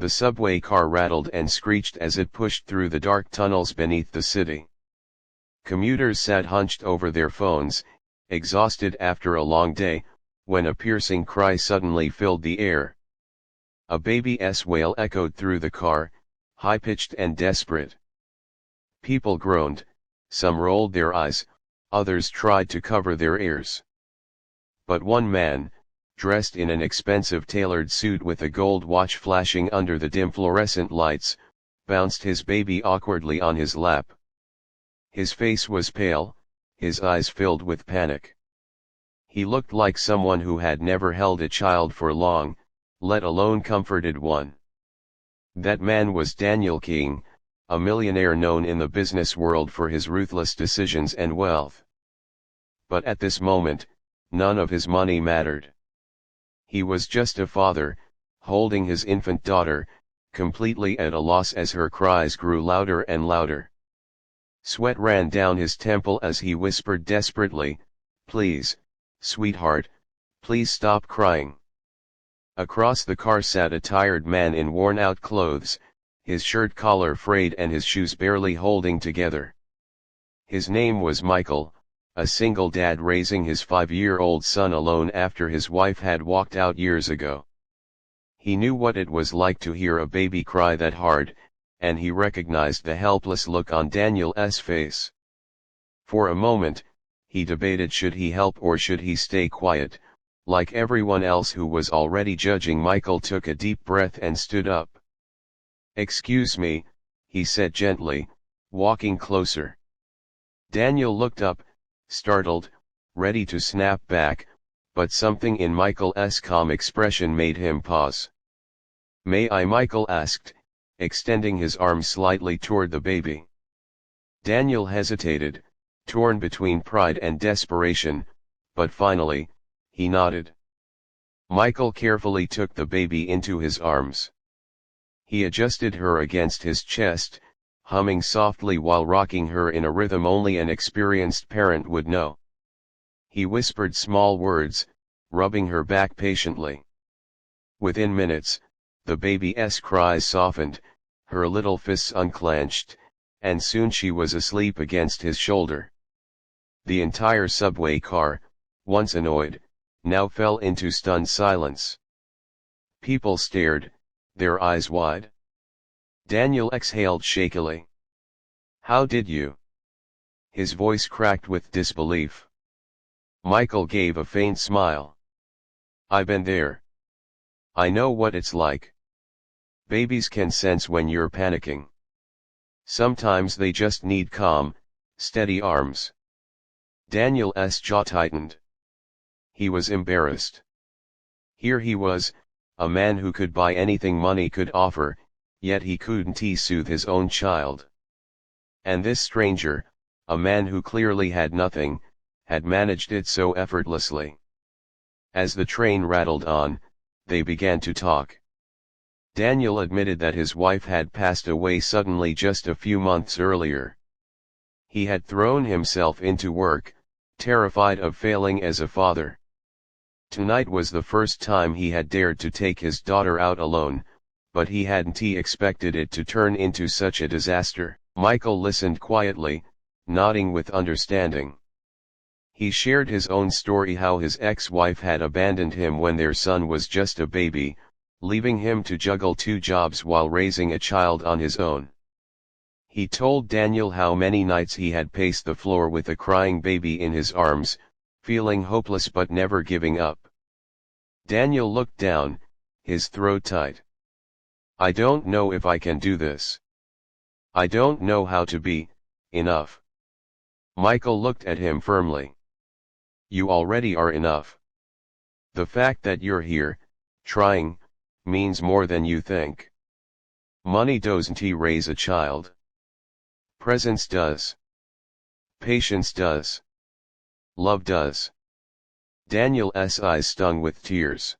The subway car rattled and screeched as it pushed through the dark tunnels beneath the city. Commuters sat hunched over their phones, exhausted after a long day, when a piercing cry suddenly filled the air. A baby's wail echoed through the car, high-pitched and desperate. People groaned, some rolled their eyes, others tried to cover their ears. But one man, dressed in an expensive tailored suit with a gold watch flashing under the dim fluorescent lights, bounced his baby awkwardly on his lap. His face was pale, his eyes filled with panic. He looked like someone who had never held a child for long, let alone comforted one. That man was Daniel King, a millionaire known in the business world for his ruthless decisions and wealth. But at this moment, none of his money mattered. He was just a father, holding his infant daughter, completely at a loss as her cries grew louder and louder. Sweat ran down his temple as he whispered desperately, "Please, sweetheart, please stop crying." Across the car sat a tired man in worn-out clothes, his shirt collar frayed and his shoes barely holding together. His name was Michael, a single dad raising his 5-year-old son alone after his wife had walked out years ago. He knew what it was like to hear a baby cry that hard, and he recognized the helpless look on Daniel's face. For a moment, he debated should he help or should he stay quiet. Like everyone else who was already judging, Michael took a deep breath and stood up. "Excuse me," he said gently, walking closer. Daniel looked up, startled, ready to snap back, but something in Michael's calm expression made him pause. "May I?" Michael asked, extending his arm slightly toward the baby. Daniel hesitated, torn between pride and desperation, but finally, he nodded. Michael carefully took the baby into his arms. He adjusted her against his chest, humming softly while rocking her in a rhythm only an experienced parent would know. He whispered small words, rubbing her back patiently. Within minutes, the baby's cries softened, her little fists unclenched, and soon she was asleep against his shoulder. The entire subway car, once annoyed, now fell into stunned silence. People stared, their eyes wide. Daniel exhaled shakily. "How did you?" His voice cracked with disbelief. Michael gave a faint smile. "I've been there. I know what it's like. Babies can sense when you're panicking. Sometimes they just need calm, steady arms." Daniel's jaw tightened. He was embarrassed. Here he was, a man who could buy anything money could offer, yet he couldn't soothe his own child. And this stranger, a man who clearly had nothing, had managed it so effortlessly. As the train rattled on, they began to talk. Daniel admitted that his wife had passed away suddenly just a few months earlier. He had thrown himself into work, terrified of failing as a father. Tonight was the first time he had dared to take his daughter out alone, but he hadn't expected it to turn into such a disaster. Michael listened quietly, nodding with understanding. He shared his own story, how his ex-wife had abandoned him when their son was just a baby, leaving him to juggle 2 jobs while raising a child on his own. He told Daniel how many nights he had paced the floor with a crying baby in his arms, feeling hopeless but never giving up. Daniel looked down, his throat tight. "I don't know if I can do this. I don't know how to be enough." Michael looked at him firmly. "You already are enough. The fact that you're here, trying, means more than you think. Money doesn't raise a child. Presence does. Patience does. Love does." Daniel's eyes stung with tears.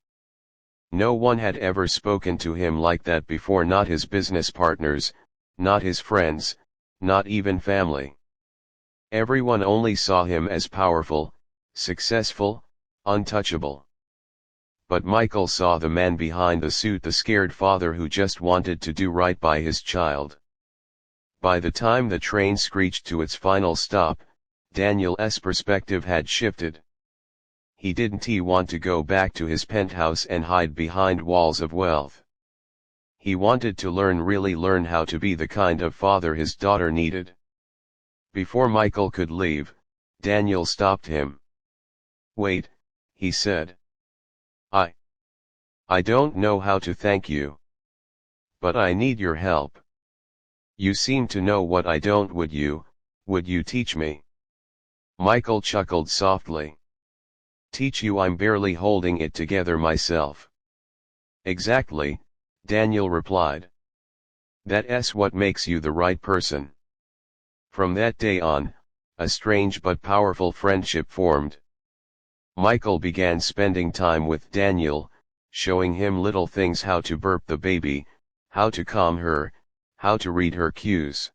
No one had ever spoken to him like that before, not his business partners, not his friends, not even family. Everyone only saw him as powerful, successful, untouchable. But Michael saw the man behind the suit, the scared father who just wanted to do right by his child. By the time the train screeched to its final stop, Daniel's perspective had shifted. He didn't want to go back to his penthouse and hide behind walls of wealth. He wanted to really learn how to be the kind of father his daughter needed. Before Michael could leave, Daniel stopped him. "Wait," he said. I don't know how to thank you. But I need your help. You seem to know what I don't. Would you teach me?" Michael chuckled softly. "Teach you? I'm barely holding it together myself." "Exactly," Daniel replied. "That's what makes you the right person." From that day on, a strange but powerful friendship formed. Michael began spending time with Daniel, showing him little things: how to burp the baby, how to calm her, how to read her cues.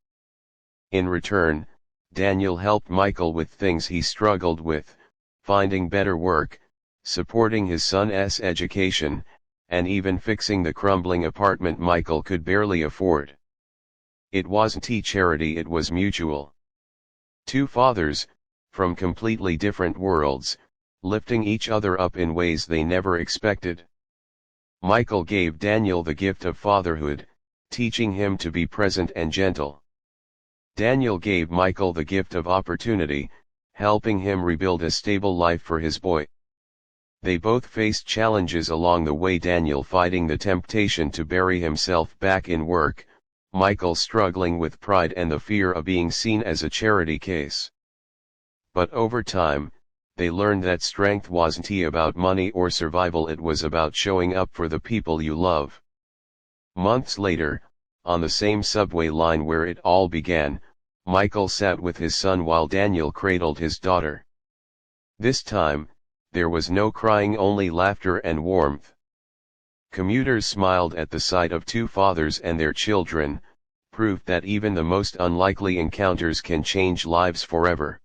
In return, Daniel helped Michael with things he struggled with: finding better work, supporting his son's education, and even fixing the crumbling apartment Michael could barely afford. It wasn't charity, it was mutual. Two fathers, from completely different worlds, lifting each other up in ways they never expected. Michael gave Daniel the gift of fatherhood, teaching him to be present and gentle. Daniel gave Michael the gift of opportunity, helping him rebuild a stable life for his boy. They both faced challenges along the way: Daniel fighting the temptation to bury himself back in work, Michael struggling with pride and the fear of being seen as a charity case. But over time, they learned that strength wasn't about money or survival, it was about showing up for the people you love. Months later, on the same subway line where it all began, Michael sat with his son while Daniel cradled his daughter. This time, there was no crying, only laughter and warmth. Commuters smiled at the sight of two fathers and their children, proof that even the most unlikely encounters can change lives forever.